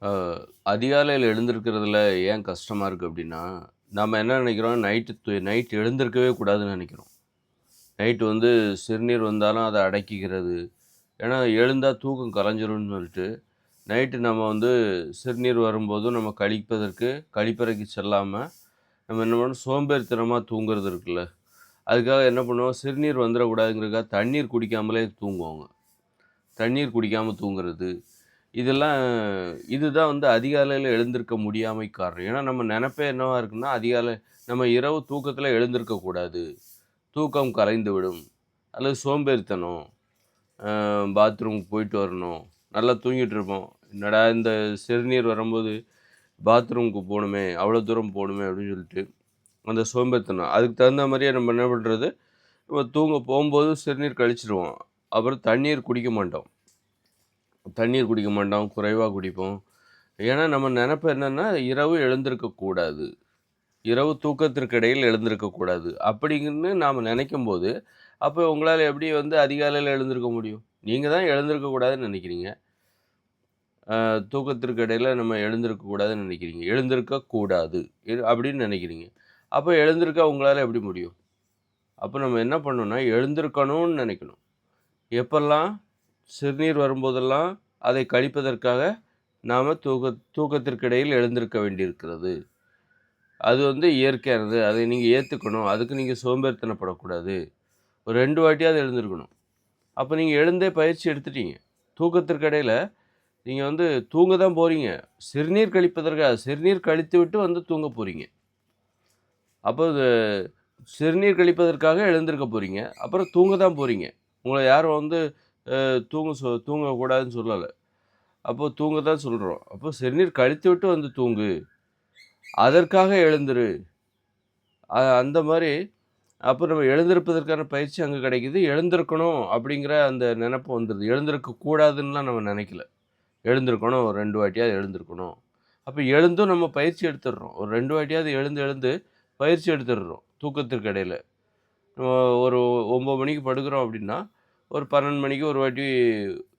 அ அதிகாலையில எழுந்திருக்கிறதுல ஏன் கஷ்டமா இருக்கு அப்டின்னா, நம்ம என்ன நெனைக்கிறோம், நைட் எழுந்திருக்கவே கூடாதுன்னு நெனைக்கிறோம். நைட் வந்து சிறுநீர் வந்தாலும் அத அடக்கிக்கிறது. ஏன்னா, எழுந்தா தூக்கம் கலைஞ்சிரும்னு சொல்லிட்டு, நைட்டு நம்ம வந்து சிறுநீர் வரும்போதும் நம்ம கழிப்பறைக்கு செல்லாம, நம்ம என்ன பண்ணோம் சோம்பேறித்தனமா தூங்குறது இருக்குல்ல, அதுக்காக என்ன பண்ணுவோம், சிறுநீர் வந்துரக்கூடாதுங்கிறதுக்காக தண்ணீர் குடிக்காமலே தூங்குவோங்க. தண்ணீர் குடிக்காம தூங்குறது. இதெல்லாம் இதுதான் வந்து அதிகாலையில எழுந்திருக்க முடியாமைக்கு காரணம். ஏன்னா, நம்ம நெனப்பே என்னவா இருக்குன்னா, நம்ம இரவு தூக்கத்தில எழுந்திருக்கக்கூடாது. தூக்கம் கலைந்துவிடும். அல்லது சோம்பேறித்தனம். பாத்ரூமுக்கு போயிட்டு வரணும். நல்லா தூங்கிட்டு இருப்போம். என்னடா இந்த சிறுநீர் வரும்போது பாத்ரூமுக்கு போணுமே, அவ்வளோ தூரம் போணுமே அப்படின்னு சொல்லிட்டு, அந்த சோம்பேறித்தனம். அதுக்கு தகுந்த மாரியே நம்ம என்ன பண்றது, நம்ம தூங்க போம்போது சிறுநீர் கழிச்சிருவோம். அப்புறம் தண்ணீர் குடிக்க மாட்டோம். குறைவா குடிப்போம். ஏன்னா, நம்ம நெனப்பு என்னன்னா, இரவு எழுந்திருக்கக்கூடாது. இரவு தூக்கத்திற்கு இடையில் எழுந்திருக்கக்கூடாது. அப்படிங்கன்னு நாம நெனைக்கும்போது, அப்ப உங்களால எப்படி வந்து அதிகாலையில எழுந்திருக்க முடியும்? நீங்க தான் எழுந்திருக்கக்கூடாதுன்னு நெனைக்கிறீங்க. தூக்கத்திற்கு இடையில நம்ம எழுந்திருக்கக்கூடாதுன்னு நெனைக்கிறீங்க. எழுந்திருக்கக்கூடாது அப்படின்னு நெனைக்கிறீங்க. அப்ப எழுந்திருக்க உங்களால எப்படி முடியும்? அப்ப நம்ம என்ன பண்ணணும்னா, எழுந்திருக்கணும்னு நெனைக்கணும். எப்பல்லாம் சிறுநீர் வரும்போதெல்லாம் அதை கழிப்பதற்காக நாம தூக்கத்திற்கு இடையில் எழுந்திருக்க வேண்டியிருக்கிறது. அது வந்து இயற்கையானது. அதை நீங்க ஏத்துக்கணும். அதுக்கு நீங்க சோம்பேறித்தனப்படக்கூடாது. ஒரு 2 வாட்டியாவது எழுந்திருக்கணும். அப்ப நீங்க எழுந்தே பயிற்சி எடுத்துட்டீங்க. தூக்கத்திற்கு இடையில நீங்க வந்து தூங்க தான் போறீங்க. சிறுநீர் கழித்துவிட்டு வந்து தூங்க போறீங்க. அப்போ சிறுநீர் கழிப்பதற்காக எழுந்திருக்க போறீங்க. அப்புறம் தூங்க தான் போறீங்க. உங்கள யாரும் வந்து தூங்கக்கூடாதுன்னு சொல்லல. அப்போ தூங்க தான் சொல்றோம். அப்போ சிறுநீர் கழித்துவிட்டு வந்து தூங்கு. அதற்காக எழுந்திரு. அந்த மாரி அப்ப நம்ம எழுந்திருப்பதற்கான பயிற்சி அங்க கிடைக்குது. எழுந்திருக்கணும் அப்படிங்கிற அந்த நெனப்பு வந்துருது. எழுந்திருக்க கூடாதுன்னுலாம் நம்ம நெனைக்கல. எழுந்திருக்கணும். ஒரு 2 வாட்டியாவது எழுந்திருக்கணும். அப்ப எழுந்தும் நம்ம பயிற்சி எடுத்துடுறோம். ஒரு 2 வாட்டியாவது எழுந்து எழுந்து பயிற்சி எடுத்துடுறோம். தூக்கத்திற்கு இடையில. நம்ம ஒரு 9 மணிக்கு படுக்கிறோம் அப்படின்னா, ஒரு 12 மணிக்கு ஒரு வாட்டி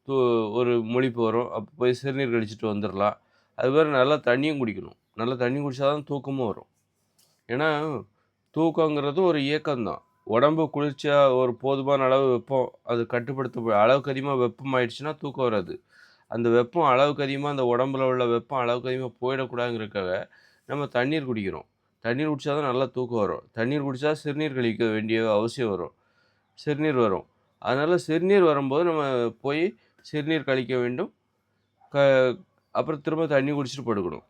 தூ ஒரு முழிப்பு வரும். அப்ப போய் சிறுநீர் கழிச்சுட்டு வந்துரலாம். அதுமாரி நல்லா தண்ணியும் குடிக்கணும். நல்லா தண்ணி குடிச்சா தான் தூக்கமும் வரும். ஏன்னா, தூக்கங்கிறது ஒரு இயக்கம் தான். உடம்பு குளிர்ச்சியா ஒரு போதுமான அளவு வெப்பம் அது அளவுக்கு அதிகமா வெப்பம் ஆயிடுச்சுன்னா தூக்கம் வராது. அந்த வெப்பம் அளவுக்கு அதிகமா அந்த உடம்புல உள்ள வெப்பம் அளவுக்கு அதிகமா போயிடக்கூடாதுங்கிறதுக்காக, நம்ம தண்ணீர் குடிக்கிறோம். தண்ணீர் குடிச்சா தான் நல்லா தூக்கம் வரும். தண்ணீர் குடிச்சா சிறுநீர் கழிக்க வேண்டிய அவசியம் வரும். சிறுநீர் வரும். அதனால சிறுநீர் வரும்போது நம்ம போய் சிறுநீர் கழிக்க வேண்டும். க அப்புறம் திரும்ப தண்ணி குடிச்சுட்டு படுக்கணும்.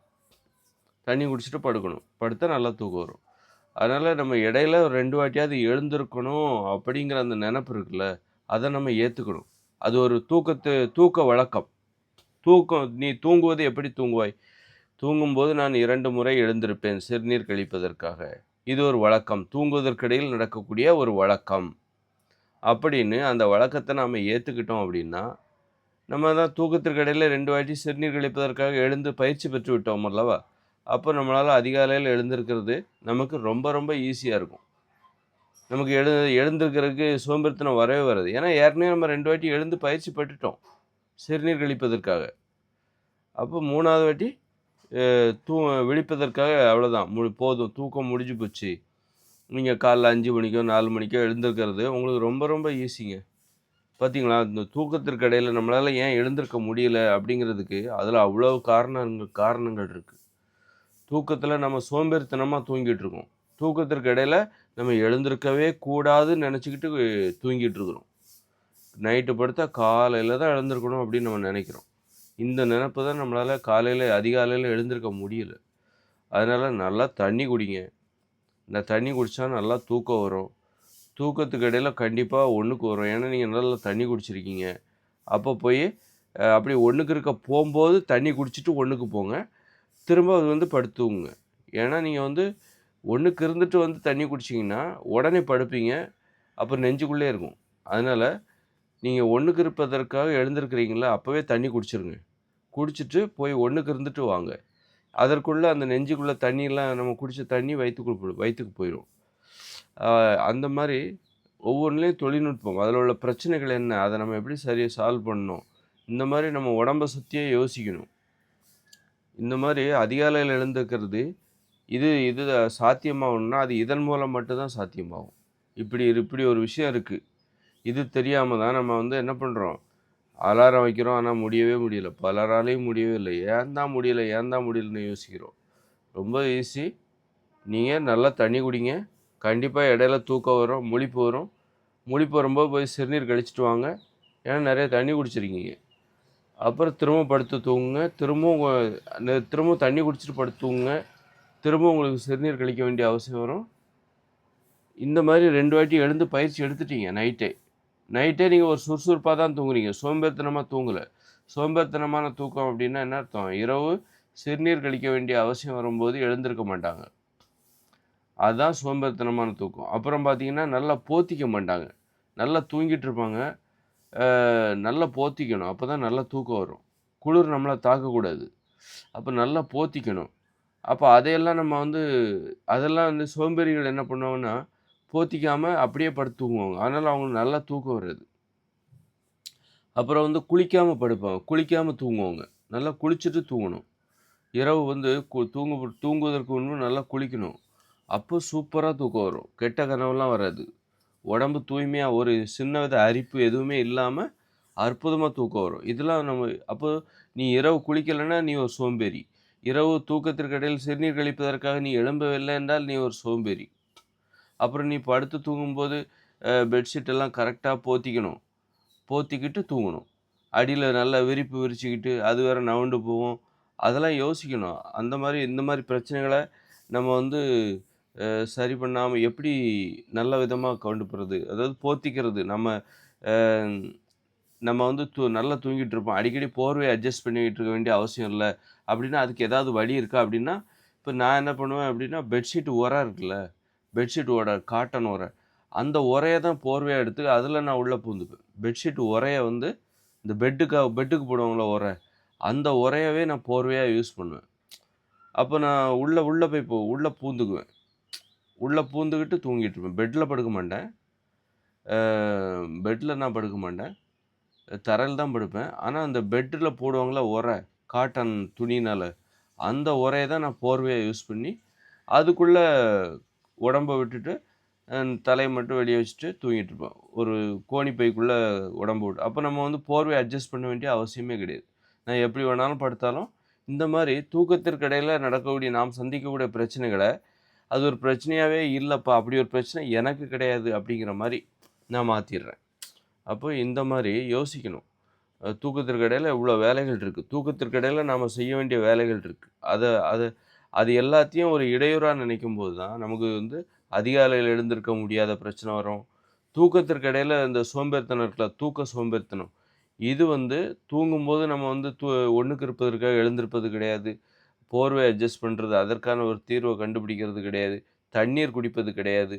தண்ணி குடிச்சுட்டு படுக்கணும். படுத்தா நல்லா தூக்கம் வரும். அதனால நம்ம இடையில ஒரு 2 வாட்டியாவது எழுந்திருக்கணும் அப்படிங்கிற அந்த நெனப்பு இருக்குல்ல, அத நம்ம ஏத்துக்கணும். அது ஒரு தூக்க வழக்கம். நீ தூங்குவது எப்படி தூங்குவாய்? தூங்கும்போது நான் 2 முறை எழுந்திருப்பேன் சிறுநீர் கழிப்பதற்காக. இது ஒரு வழக்கம். தூங்குவதற்கிடையில் நடக்கக்கூடிய ஒரு வழக்கம். அப்படின்னு அந்த வழக்கத்த நாம ஏத்துக்கிட்டோம் அப்படின்னா, நம்ம தான் தூக்கத்திற்கு இடையில 2 வாட்டி சிறுநீர் கழிப்பதற்காக எழுந்து பயிற்சி பெற்று விட்டோம் அல்லவா? அப்போ நம்மளால அதிகாலையில எழுந்திருக்கிறது நமக்கு ரொம்ப ரொம்ப ஈஸியா இருக்கும். நமக்கு எழுந்திருக்கிறதுக்கு சோம்பேறித்தனம் வரவே வராது. ஏன்னா ஏற்கனவே நம்ம 2 வாட்டி எழுந்து பயிற்சி பெற்றுட்டோம். சிறுநீர் கழிப்பதற்காக. அப்போ 3வது வாட்டி அ தூ விழிப்பதற்காக அவ்வளோதான். போதும் தூக்கம் முடிஞ்சு போச்சு. நீங்க காலைல 5 மணிக்கோ, 4 மணிக்கோ எழுந்திருக்கிறது உங்களுக்கு ரொம்ப ரொம்ப ஈஸிங்க. பார்த்தீங்களா? இந்த தூக்கத்திற்கு இடையில நம்மளால ஏன் எழுந்திருக்க முடியல அப்படிங்கிறதுக்கு, அதில அவ்வளவு காரணங்கள் இருக்கு. தூக்கத்தில நம்ம சோம்பேறித்தனமா தூங்கிட்டு இருக்கோம். தூக்கத்திற்கு இடையில நம்ம எழுந்திருக்கவே கூடாதுன்னு நெனச்சுக்கிட்டு தூங்கிட்டு இருக்கிறோம். நைட்டு படுத்தா காலையில தான் எழுந்திருக்கணும் அப்படின்னு நம்ம நெனைக்கிறோம். இந்த நெனப்பு தான் நம்மளால அதிகாலையில எழுந்திருக்க முடியல. அதனால நல்லா தண்ணி குடிங்க. இந்த தண்ணி குடிச்சா நல்லா தூக்கம் வரும். தூக்கத்துக்கு இடையில கண்டிப்பா 1க்கு வரும். ஏன்னா, நீங்க நல்லா தண்ணி குடிச்சிருக்கீங்க. அப்போ போய் அப்படி 1க்கு இருக்க போம்போது தண்ணி குடிச்சிட்டு 1க்கு போங்க. திரும்ப அது வந்து படுத்து தூங்குங்க. ஏன்னா, நீங்க வந்து 1க்கு இருந்துட்டு வந்து தண்ணி குடிச்சீங்கன்னா, உடனே படுப்பீங்க. அப்புறம் நெஞ்சுக்குள்ளயே இருக்கும். அதனால நீங்க 1க்கு இருப்பதற்காக எழுந்திருக்கிறீங்கல்ல, அப்பவே தண்ணி குடிச்சிருங்க. குடிச்சிட்டு போய் 1க்கு இருந்துட்டு வாங்க. அதற்குள்ள அந்த நெஞ்சுக்குள்ள தண்ணிலாம் நம்ம குடிச்ச தண்ணி வயித்துக்கு போயிரும். அ அந்த மாரி ஒவ்வொன்லயும் தொழில்நுட்பம். அதில உள்ள பிரச்சனைகள் என்ன? அத நம்ம எப்படி சரியா சால்வ் பண்ணணும்? இந்த மாரி நம்ம உடம்ப சுத்தியே யோசிக்கணும். இந்த மாதிரி அதிகாலையில் எழுந்துக்கிறது இது இது சாத்தியமாகணும்னா அது இதன் மூலம் மட்டும்தான் சாத்தியமாகும். இப்படி ஒரு விஷயம் இருக்குது. இது தெரியாமல் தான் நம்ம வந்து என்ன பண்ணுறோம், அலாரம் வைக்கிறோம். ஆனால் முடியவே முடியல. பலராலையும் முடியவே இல்லை. ஏன் தான் முடியல ஏன் தான் முடியலன்னு யோசிக்கிறோம். ரொம்ப ஈஸி. நீங்கள் நல்லா தண்ணி குடிங்க. கண்டிப்பாக இடையில தூக்கம் வரும், முழிப்பு வரும். முழிப்பு வரும்போது போய் சிறுநீர் கழிச்சிட்டு வாங்க. ஏன்னா நிறைய தண்ணி குடிச்சிருக்கீங்க. அப்புறம் திரும்ப படுத்து தூங்குங்க. திரும்பவும் தண்ணி குடிச்சிட்டு படுத்து தூங்குங்க. திரும்ப உங்களுக்கு சிறுநீர் கழிக்க வேண்டிய அவசியம் வரும். இந்த மாதிரி 2 வாட்டி எழுந்து பயிற்சி எடுத்துட்டீங்க நைட்டே. நைட்டே நீங்கள் ஒரு சுறுசுறுப்பாக தான் தூங்குறீங்க. சோம்பேறித்தனமாக தூங்கலை. சோம்பேறித்தனமான தூக்கம் அப்படின்னா என்ன அர்த்தம்? இரவு சிறுநீர் கழிக்க வேண்டிய அவசியம் வரும்போது எழுந்திருக்க மாட்டாங்க. அதுதான் சோம்பேறித்தனமான தூக்கம். அப்புறம் பார்த்தீங்கன்னா, நல்லா போத்திக்க மாட்டாங்க. நல்லா தூங்கிட்டு இருப்பாங்க. நல்லா போத்திக்கணும். அப்போ தான் நல்லா தூக்கம் வரும். குளிர் நம்மளை தாக்கக்கூடாது. அப்போ நல்லா போத்திக்கணும். அப்போ அதையெல்லாம் நம்ம வந்து அதெல்லாம் வந்து சோம்பேறிகள் என்ன பண்ணுவாங்கன்னா, போத்திக்காம அப்படியே படுத்து தூங்குவாங்க. அதனால் அவங்களுக்கு நல்லா தூக்கம் வராது. அப்புறம் வந்து குளிக்காம படுப்பாங்க. குளிக்காம தூங்குவாங்க. நல்லா குளிச்சுட்டு தூங்கணும். இரவு வந்து தூங்குவதற்கு முன்பு நல்லா குளிக்கணும். அப்போ சூப்பரா தூக்கம் வரும். கெட்ட கனவுலாம் வராது. உடம்பு தூய்மையா ஒரு சின்னவித அரிப்பு எதுவுமே இல்லாம அற்புதமா தூக்கம் வரும். இதெல்லாம் அப்போ நீ இரவு குளிக்கலைன்னா நீ ஒரு சோம்பேறி. இரவு தூக்கத்திற்கு இடையில் சிறுநீர் கழிப்பதற்காக நீ எழும்பவில்லை என்றால் நீ ஒரு சோம்பேறி. அப்புறம் நீ படுத்து தூங்கும்போது பெட்ஷீட் எல்லாம் கரெக்டா போத்திக்கணும். போத்திக்கிட்டு தூங்கணும். அடியில நல்லா விரிப்பு விரிச்சுக்கிட்டு அது வேற நவுண்டு போகும். அதெல்லாம் யோசிக்கணும். இந்த மாரி பிரச்சனைகள நம்ம வந்து சரி பண்ணாம எப்படி நல்ல விதமா கொண்டு போறது? அதாவது போத்திக்கிறது. அ நம்ம வந்து நல்லா தூங்கிட்டு இருப்போம். அடிக்கடி போர்வைய அட்ஜஸ்ட் பண்ணிக்கிட்டு இருக்க வேண்டிய அவசியம் இல்ல. அப்படின்னா, அதுக்கு ஏதாவது வழி இருக்கா? அப்படின்னா, இப்ப நான் என்ன பண்ணுவேன் அப்படின்னா, பெட்ஷீட் ஒர இருக்குல்ல, பெட்ஷீட் ஒர, காட்டன் ஒர. அந்த ஒரைய தான் போர்வையா எடுத்து அதில நான் உள்ள பூந்துப்பேன். பெட்ஷீட் ஒரைய வந்து இந்த பெட்டுக்கு போடுவாங்கல்ல ஒர, அந்த ஒரையவே நான் போர்வையா யூஸ் பண்ணுவேன். அப்ப நான் உள்ள உள்ள போய் உள்ள பூந்துக்குவேன். உள்ள பூந்துக்கிட்டு தூங்கிட்டு இருப்பேன். பெட்ல படுக்க மாட்டேன். அ பெட்ல நான் படுக்க மாட்டேன். தரையில தான் படுப்பேன். ஆனா, அந்த பெட்ல போடுவாங்கல்ல காட்டன் துணியினால, அந்த உரைய தான் நான் போர்வையா யூஸ் பண்ணி, அதுக்குள்ள உடம்ப விட்டுட்டு, தலைய மட்டும் வெளிய வச்சுட்டு தூங்கிட்டு இருப்பேன். ஒரு கோணி பைக்குள்ள உடம்ப விட்டு. அப்ப நம்ம வந்து போர்வைய அட்ஜஸ்ட் பண்ண வேண்டிய அவசியமே கிடையாது. நான் எப்படி வேணாலும் படுத்தாலும், இந்த மாரி தூக்கத்திற்கு இடையில நடக்கக்கூடிய நாம் சந்திக்கக்கூடிய பிரச்சனைகள, அது ஒரு பிரச்சனையாவே இல்லப்பா, அப்படி ஒரு பிரச்சனை எனக்கு கிடையாது அப்படிங்கிற மாரி நான் மாத்திர்றேன். அப்போ இந்த மாரி யோசிக்கணும். தூக்கத்திற்கு இடையில இவ்வளோ வேலைகள் இருக்கு. தூக்கத்திற்கு இடையில நாம செய்ய வேண்டிய வேலைகள் இருக்கு. அத அத அது எல்லாத்தையும் ஒரு இடையூறா நினைக்கும்போது தான், நமக்கு வந்து அதிகாலையில எழுந்திருக்க முடியாத பிரச்சனை வரும். தூக்கத்திற்கு இடையில இந்த சோம்பேறித்தனம் இருக்குல்ல, தூக்க சோம்பேறித்தனம். இது வந்து தூங்கும்போது நம்ம வந்து ஒண்ணுக்கு இருப்பதற்காக எழுந்திருப்பது கிடையாது. போர்வை அட்ஜஸ்ட் பண்றது, அதற்கான ஒரு தீர்வ கண்டுபிடிக்கிறது கிடையாது. தண்ணீர் குடிப்பது கிடையாது.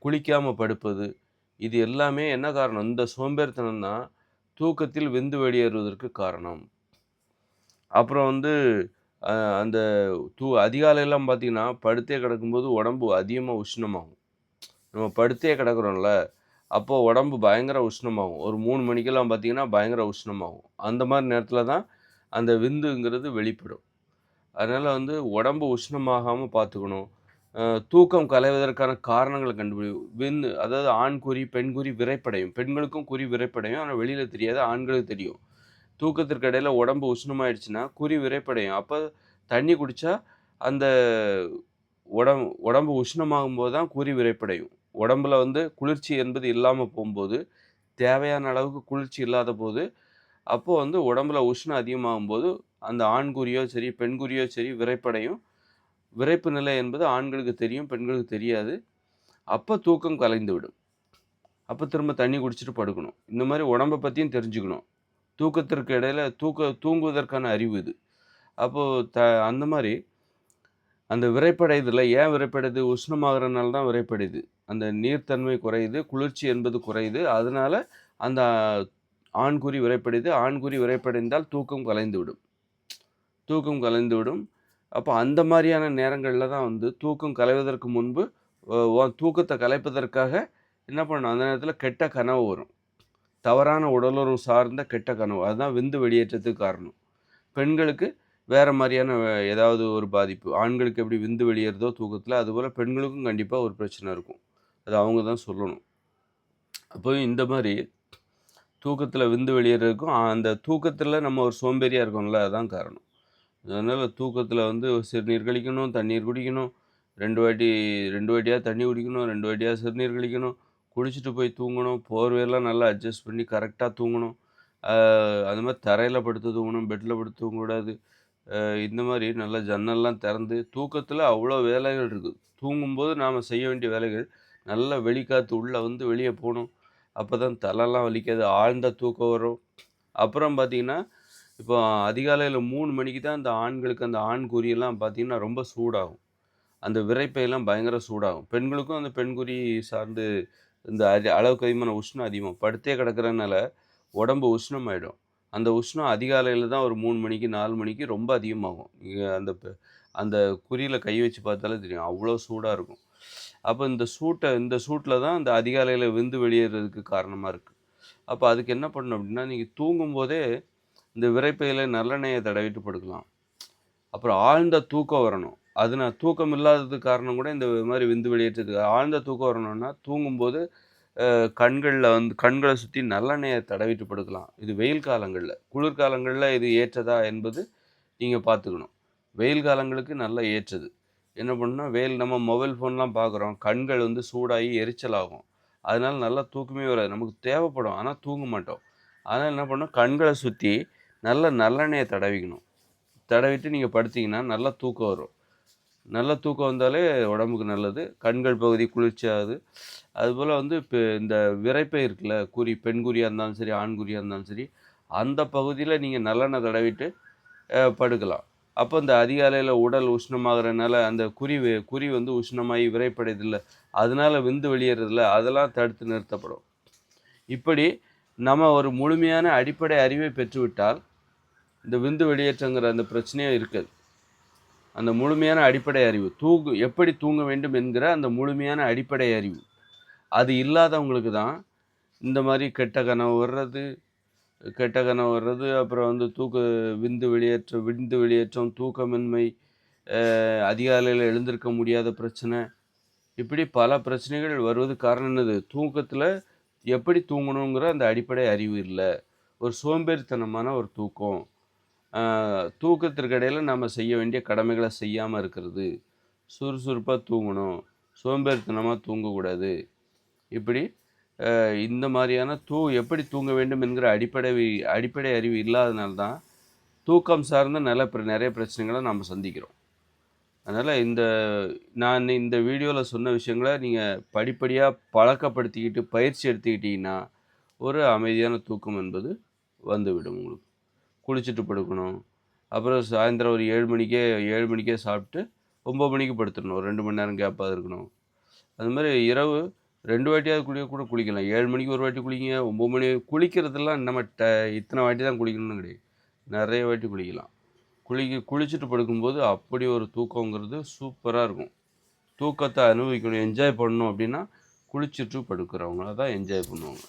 குளிக்காம படுப்பது. இது எல்லாமே என்ன காரணம்? இந்த சோம்பேறித்தனம் தான் தூக்கத்தில் விந்து வெளியேறுவதற்கு காரணம். அப்புறம் வந்து அ அந்த அதிகாலைலாம் பார்த்தீங்கன்னா, படுத்தே கிடக்கும்போது உடம்பு அதிகமா உஷ்ணமாகும். நம்ம படுத்தே கிடக்குறோம்ல, அப்போ உடம்பு பயங்கர உஷ்ணமாகும். ஒரு 3 மணிக்கெல்லாம் பார்த்தீங்கன்னா, பயங்கர உஷ்ணமாகும். அந்த மாரி நேரத்தில தான் அந்த விந்துங்கிறது வெளிப்படும். அதனால வந்து உடம்பு உஷ்ணமாகாம பார்த்துக்கணும். அ தூக்கம் கலைவதற்கான காரணங்கள அதாவது ஆண் குறி, பெண் குறி விரைப்படையும். பெண்களுக்கும் குறி விரைப்படையும். ஆனா வெளியில தெரியாது. ஆண்களுக்கு தெரியும். தூக்கத்திற்கு இடையில உடம்பு உஷ்ணமாயிடுச்சுன்னா, குறி விரைப்படையும். அப்ப தண்ணி குடிச்சா, அந்த உடம்பு உஷ்ணமாகும்போது தான் குறி விரைப்படையும். உடம்புல வந்து குளிர்ச்சி என்பது இல்லாம போம்போது, தேவையான அளவுக்கு குளிர்ச்சி இல்லாதபோது, அப்போ வந்து உடம்புல உஷ்ணம் அதிகமாகும்போது, அந்த ஆண் குறியோ சரி, பெண் குறியோ சரி விரைப்படையும். விரைப்பு நிலை என்பது ஆண்களுக்கு தெரியும், பெண்களுக்கு தெரியாது. அப்ப தூக்கம் கலைந்துவிடும். அப்ப திரும்ப தண்ணி குடிச்சிட்டு படுக்கணும். இந்த மாரி உடம்ப பத்தியும் தெரிஞ்சுக்கணும். தூக்கத்திற்கு இடையில தூங்குவதற்கான அறிவு இது. அப்போ த அந்த மாரி அந்த விரைப்படையுதுல்ல, ஏன் விரைப்படையுது? உஷ்ணமாகறனால தான் விரைப்படையுது. அந்த நீர்த்தன்மை குறையுது, குளிர்ச்சி என்பது குறையுது. அதனால அந்த ஆண்குறி விரைப்படையுது. ஆண்குறி விரைப்படைந்தால் தூக்கம் கலைந்துவிடும். தூக்கம் கலைந்துவிடும். அப்ப அந்த மாரியான நேரங்கள்ல தான் வந்து தூக்கம் கலைவதற்கு முன்பு உன் தூக்கத்த கலைப்பதற்காக என்ன பண்ணணும்? அந்த நேரத்தில கெட்ட கனவு வரும். தவறான உடலுறவு சார்ந்த கெட்ட கனவு. அதுதான் விந்து வெளியேற்றத்துக்கு காரணம். பெண்களுக்கு வேறு மாதிரியான ஏதாவது ஒரு பாதிப்பு. ஆண்களுக்கு எப்படி விந்து வெளியேறுதோ தூக்கத்தில், அதுபோல் பெண்களுக்கும் கண்டிப்பாக ஒரு பிரச்சனை இருக்கும். அது அவங்க தான் சொல்லணும். அப்போ இந்த மாதிரி தூக்கத்தில் விந்து வெளியேறதுக்கும் அந்த தூக்கத்தில் நம்ம ஒரு சோம்பேறியாக இருக்கோம்ல, அதுதான் காரணம். அதனால் தூக்கத்தில் வந்து சிறுநீர் கழிக்கணும், தண்ணீர் குடிக்கணும், 2 வாட்டியா தண்ணி குடிக்கணும், 2 வாட்டியா சிறுநீர் கழிக்கணும், குளிச்சுட்டு போய் தூங்கணும், போர்வையெல்லாம் நல்லா அட்ஜஸ்ட் பண்ணி கரெக்டாக தூங்கணும். அது மாதிரி தரையில் படுத்து தூங்கணும், பெட்டில் படுத்து தூங்கக்கூடாது. இந்த மாதிரி நல்லா ஜன்னல்லாம் திறந்து தூக்கத்தில் அவ்வளோ வேலைகள் இருக்குது. தூங்கும்போது நாம் செய்ய வேண்டிய வேலைகள், நல்லா வெளிக்காற்று உள்ளே வந்து வெளியே போகணும். அப்போ தான் தலைலாம் வலிக்காது, ஆழ்ந்த தூக்கம் வரும். அப்புறம் பார்த்திங்கன்னா, இப்போ அதிகாலையில் 3 மணிக்கு தான் அந்த ஆண்களுக்கு அந்த ஆண் குறியெல்லாம் பார்த்திங்கன்னா ரொம்ப சூடாகும். அந்த விரைப்பையெல்லாம் பயங்கர சூடாகும். பெண்களுக்கும் அந்த பெண்குறி சார்ந்து இந்த அளவுக்கு அதிகமான உஷ்ணம் அதிகம். படுத்தே கிடக்கிறனால உடம்பு உஷ்ணமாயிடும். அந்த உஷ்ணம் அதிகாலையில் தான் ஒரு 3 மணிக்கு 4 மணிக்கு ரொம்ப அதிகமாகும். நீங்க அந்த குறியில கை வச்சு பார்த்தாலே தெரியும். அவ்வளோ சூடாக இருக்கும். அப்போ இந்த சூட்டில் தான் அந்த அதிகாலையில் விந்து வெளியேறதுக்கு காரணமாக இருக்குது. அப்போ அதுக்கு என்ன பண்ணணும் அப்படின்னா, நீங்கள் தூங்கும்போதே இந்த விரைப்பையில் நல்லெண்ணெயை தடவிட்டு படுக்கலாம். அப்புறம் ஆழ்ந்த தூக்கம் வரணும். அது நான் தூக்கம் இல்லாததுக்கு காரணம் கூட இந்த மாதிரி விந்து வெளியேற்றத்துக்கு. ஆழ்ந்த தூக்கம் வரணும்னா தூங்கும்போது கண்களை சுற்றி நல்லெண்ணெயை தடவிட்டு படுக்கலாம். இது வெயில் காலங்களில். குளிர்காலங்களில் இது ஏற்றதா என்பது நீங்கள் பார்த்துக்கணும். வெயில் காலங்களுக்கு நல்ல ஏற்றது. என்ன பண்ணணும்னா, நம்ம மொபைல் ஃபோன்லாம் பார்க்குறோம். கண்கள் வந்து சூடாகி எரிச்சலாகும். அதனால நல்லா தூக்கமே வராது. நமக்கு தேவைப்படும், ஆனால் தூங்க மாட்டோம். அதனால் என்ன பண்ணணும், கண்களை சுற்றி நல்லெண்ணெயை தடவிக்கணும். தடவிட்டு நீங்கள் படுத்தீங்கன்னா நல்லா தூக்கம் வரும். நல்ல தூக்கம் வந்தாலே உடம்புக்கு நல்லது. கண்கள் பகுதி குளிர்ச்சியாகுது. அதுபோல் வந்து இப்போ இந்த விரைப்பை இருக்குல்ல, பெண் குறியாக இருந்தாலும் சரி, ஆண் குறியாக இருந்தாலும் சரி, அந்த பகுதியில் நீங்கள் நல்லெண்ணெய் தடவிட்டு படுக்கலாம். அப்போ இந்த அதிகாலையில் உடல் உஷ்ணமாகறனால அந்த குறி வந்து உஷ்ணமாகி விரைப்படையுதில்ல, அதனால விந்து வெளியேறதில்ல, அதெல்லாம் தடுத்து நிறுத்தப்படும். இப்படி நம்ம ஒரு முழுமையான அடிப்படை அறிவை பெற்றுவிட்டால் இந்த விந்து வெளியேற்றங்கிற அந்த பிரச்சனையே இருக்காது. அந்த முழுமையான அடிப்படை அறிவு, எப்படி தூங்க வேண்டும் என்கிற அந்த முழுமையான அடிப்படை அறிவு, அது இல்லாதவங்களுக்கு தான் இந்த மாதிரி கெட்ட கனவு வர்றது, அப்புறம் வந்து விந்து வெளியேற்றம், தூக்கமின்மை, அதிகாலையில் எழுந்திருக்க முடியாத பிரச்சனை, இப்படி பல பிரச்சனைகள் வருவதுக்கு காரணம் என்னது? தூக்கத்தில் எப்படி தூங்கணுங்கிற அந்த அடிப்படை அறிவு இல்லை. ஒரு சோம்பேறித்தனமான ஒரு தூக்கம். தூக்கத்திற்கு இடையில நம்ம செய்ய வேண்டிய கடமைகளை செய்யாமல் இருக்கிறது, சுறுசுறுப்பாக தூங்கணும், சோம்பேறித்தனமாக தூங்கக்கூடாது. இப்படி இந்த மாதிரியான எப்படி தூங்க வேண்டும் என்கிற அடிப்படை அறிவு இல்லாதனால தான் தூக்கம் சார்ந்த நிறைய பிரச்சனைகளை நாம் சந்திக்கிறோம். அதனால் நான் இந்த வீடியோவில் சொன்ன விஷயங்களை நீங்கள் படிப்படியாக பழக்கப்படுத்திக்கிட்டு பயிற்சி எடுத்துக்கிட்டிங்கன்னா ஒரு அமைதியான தூக்கம் என்பது வந்துவிடும் உங்களுக்கு. குளிச்சுட்டு படுக்கணும். அப்புறம் சாயந்தரம் ஒரு 7 மணிக்கே சாப்பிட்டு 9 மணிக்கு படுத்துடணும். ஒரு 2 மணி நேரம் கேப்பாக இருக்கணும். அது மாதிரி இரவு 2 வாட்டியாவது கூட குளிக்கலாம். 7 மணிக்கு ஒரு வாட்டி குளிங்க, 9 மணி குளிக்கிறதெல்லாம் நம்ம இத்தனை வாட்டி தான் குளிக்கணும்னு கிடையாது. நிறைய வாட்டி குளிக்கலாம். குளிச்சுட்டு படுக்கும்போது அப்படி ஒரு தூக்கங்கிறது சூப்பராக இருக்கும். தூக்கத்தை அனுபவிக்கணும், என்ஜாய் பண்ணணும் அப்படின்னா குளிச்சுட்டு படுக்கிறவங்கள தான் என்ஜாய் பண்ணுவாங்க.